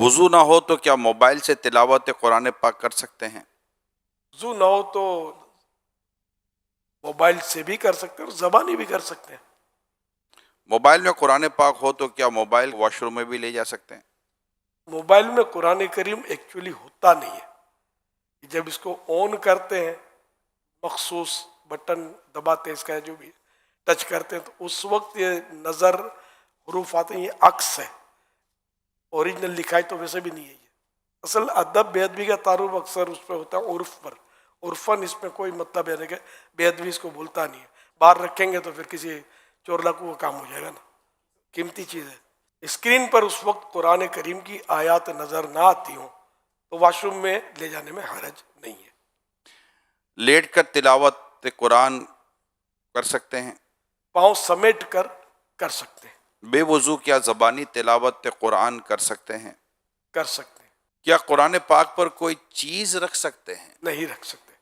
وضو نہ ہو تو کیا موبائل سے تلاوت قرآن پاک کر سکتے ہیں؟ وضو نہ ہو تو موبائل سے بھی کر سکتے ہیں اور زبانی بھی کر سکتے ہیں. موبائل میں قرآن پاک ہو تو کیا موبائل واش روم میں بھی لے جا سکتے ہیں؟ موبائل میں قرآن کریم ایکچولی ہوتا نہیں ہے. جب اس کو آن کرتے ہیں، مخصوص بٹن دباتے اس کا جو بھی ٹچ کرتے ہیں، تو اس وقت یہ نظر حروف آتے ہیں، یہ عکس ہے. اوریجنل لکھائی تو ویسے بھی نہیں ہے. یہ اصل ادب بے ادبی کا تعارف اکثر اس پہ ہوتا ہے عرف پر. عرفاً اس میں کوئی مطلب ہے نہیں کہ بے ادبی اس کو بولتا نہیں ہے. باہر رکھیں گے تو پھر کسی چور لاکو کا کام ہو جائے گا نا، قیمتی چیز ہے. اسکرین پر اس وقت قرآن کریم کی آیات نظر نہ آتی ہوں تو واش روم میں لے جانے میں حرج نہیں ہے. لیٹ کر تلاوت قرآن کر سکتے ہیں؟ پاؤں سمیٹ کر سکتے ہیں. بے وضو کیا زبانی تلاوت قرآن کر سکتے ہیں؟ کر سکتے ہیں. کیا قرآن پاک پر کوئی چیز رکھ سکتے ہیں؟ نہیں رکھ سکتے.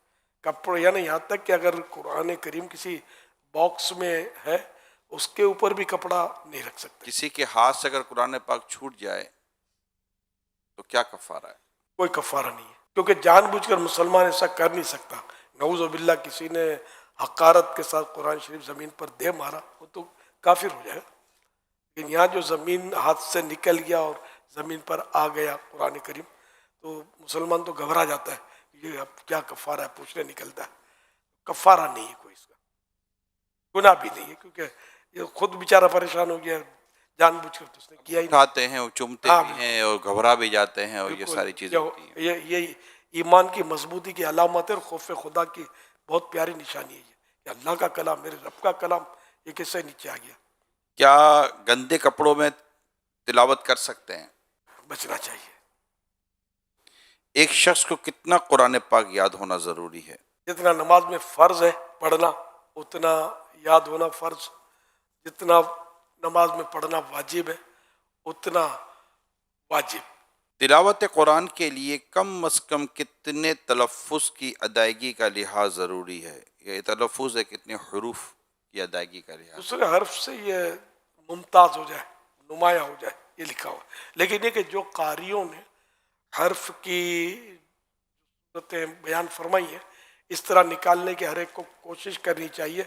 کپڑے، یعنی یہاں تک کہ اگر قرآن کریم کسی باکس میں ہے اس کے اوپر بھی کپڑا نہیں رکھ سکتے. کسی کے ہاتھ سے اگر قرآن پاک چھوٹ جائے تو کیا کفارہ ہے؟ کوئی کفارہ نہیں ہے، کیونکہ جان بوجھ کر مسلمان ایسا کر نہیں سکتا. نعوذ باللہ کسی نے حقارت کے ساتھ قرآن شریف زمین پر دے مارا وہ تو کافر ہو جائے گا. لیکن یہاں جو زمین ہاتھ سے نکل گیا اور زمین پر آ گیا قرآن کریم، تو مسلمان تو گھبرا جاتا ہے، یہ اب کیا کفارہ ہے پوچھنے نکلتا ہے. کفارہ نہیں ہے کوئی، اس کا گناہ بھی نہیں ہے، کیونکہ یہ خود بیچارہ پریشان ہو گیا، جان بوجھ کر تو اس نے کیا ہی نہیں. اٹھاتے ہیں اور چومتے بھی ہیں اور گھبرا بھی جاتے ہیں اور یہ بالکل. ساری چیزیں ہوتی ہیں. یہ ایمان کی مضبوطی کی علامت ہے اور خوف خدا کی بہت پیاری نشانی ہے یہ کہ اللہ کا کلام، میرے رب کا کلام، یہ کس سے نیچے آ گیا. کیا گندے کپڑوں میں تلاوت کر سکتے ہیں؟ بچنا چاہیے. ایک شخص کو کتنا قرآن پاک یاد ہونا ضروری ہے؟ جتنا نماز میں فرض ہے پڑھنا اتنا یاد ہونا فرض، جتنا نماز میں پڑھنا واجب ہے اتنا واجب. تلاوت قرآن کے لیے کم از کم کتنے تلفظ کی ادائیگی کا لحاظ ضروری ہے؟ یہ تلفظ ہے کتنے حروف کی ادائیگی کا لحاظ؟ دوسرے حرف سے یہ ممتاز ہو جائے، نمایاں ہو جائے، یہ لکھا ہوا. لیکن یہ کہ جو قاریوں نے حرف کی صورتیں بیان فرمائی ہیں اس طرح نکالنے کی ہر ایک کو کوشش کرنی چاہیے،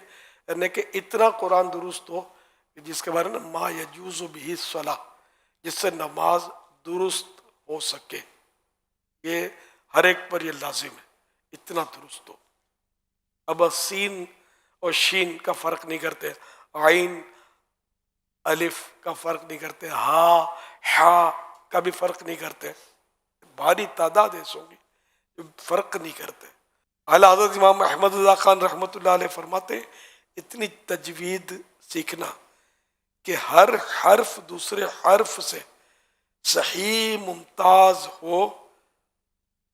یعنی کہ اتنا قرآن درست ہو کہ جس کے بارے میں ما یجوز بہ الصلاۃ، جس سے نماز درست ہو سکے. یہ ہر ایک پر یہ لازم ہے، اتنا درست ہو. اب سین اور شین کا فرق نہیں کرتے، عین الف کا فرق نہیں کرتے، ہا حا کا بھی فرق نہیں کرتے. بھاری تعداد ایسوں کی جو فرق نہیں کرتے. اعلیٰ حضرت امام احمد رضا خان رحمۃ اللہ علیہ فرماتے ہیں اتنی تجوید سیکھنا کہ ہر حرف دوسرے حرف سے صحیح ممتاز ہو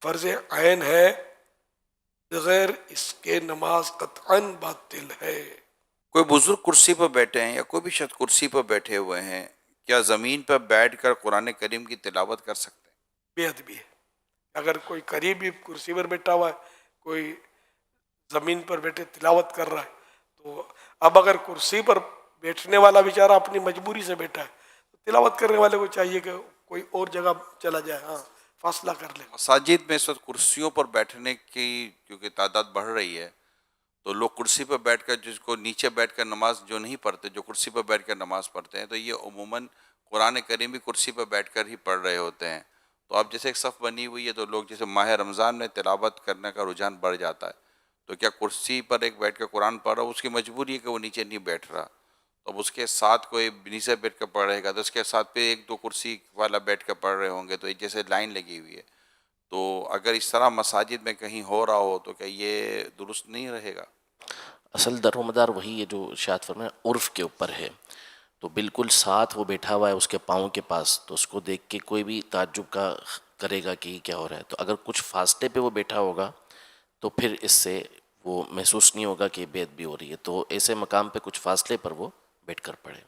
فرض عین ہے، بغیر اس کے نماز قطعاً باطل ہے. کوئی بزرگ کرسی پر بیٹھے ہیں یا کوئی بھی شخص کرسی پر بیٹھے ہوئے ہیں، کیا زمین پر بیٹھ کر قرآن کریم کی تلاوت کر سکتے ہیں؟ بے ادبی ہے. اگر کوئی قریبی کرسی پر بیٹھا ہوا ہے، کوئی زمین پر بیٹھے تلاوت کر رہا ہے، تو اب اگر کرسی پر بیٹھنے والا بیچارہ اپنی مجبوری سے بیٹھا ہے تو تلاوت کرنے والے کو چاہیے کہ کوئی اور جگہ چلا جائے، ہاں فاصلہ کر لے. مساجد میں اس وقت کرسیوں پر بیٹھنے کی کیونکہ تعداد بڑھ رہی ہے تو لوگ کرسی پر بیٹھ کر، جس کو نیچے بیٹھ کر نماز جو نہیں پڑھتے، جو کرسی پر بیٹھ کر نماز پڑھتے ہیں، تو یہ عموماً قرآن کریم بھی کرسی پر بیٹھ کر ہی پڑھ رہے ہوتے ہیں. تو اب جیسے ایک صف بنی ہوئی ہے تو لوگ جیسے ماہ رمضان میں تلاوت کرنے کا رجحان بڑھ جاتا ہے، تو کیا کرسی پر ایک بیٹھ کر قرآن پڑھ رہا ہو، اس کی مجبوری ہے کہ وہ نیچے نہیں بیٹھ رہا، تو اب اس کے ساتھ کوئی نیچے بیٹھ کر پڑھ رہے گا تو اس کے ساتھ پہ ایک دو کرسی والا بیٹھ کر پڑھ رہے ہوں گے، تو ایک جیسے لائن لگی ہوئی ہے. تو اگر اس طرح مساجد میں کہیں ہو رہا ہو تو کیا یہ درست نہیں رہے گا؟ اصل در و مدار وہی ہے جو ارشاد فرمایا عرف کے اوپر ہے. تو بالکل ساتھ وہ بیٹھا ہوا ہے اس کے پاؤں کے پاس، تو اس کو دیکھ کے کوئی بھی تعجب کا کرے گا کہ یہ کیا ہو رہا ہے. تو اگر کچھ فاصلے پہ وہ بیٹھا ہوگا تو پھر اس سے وہ محسوس نہیں ہوگا کہ بے ادبی ہو رہی ہے. تو ایسے مقام پہ کچھ فاصلے پر وہ بیٹھ کر پڑھے.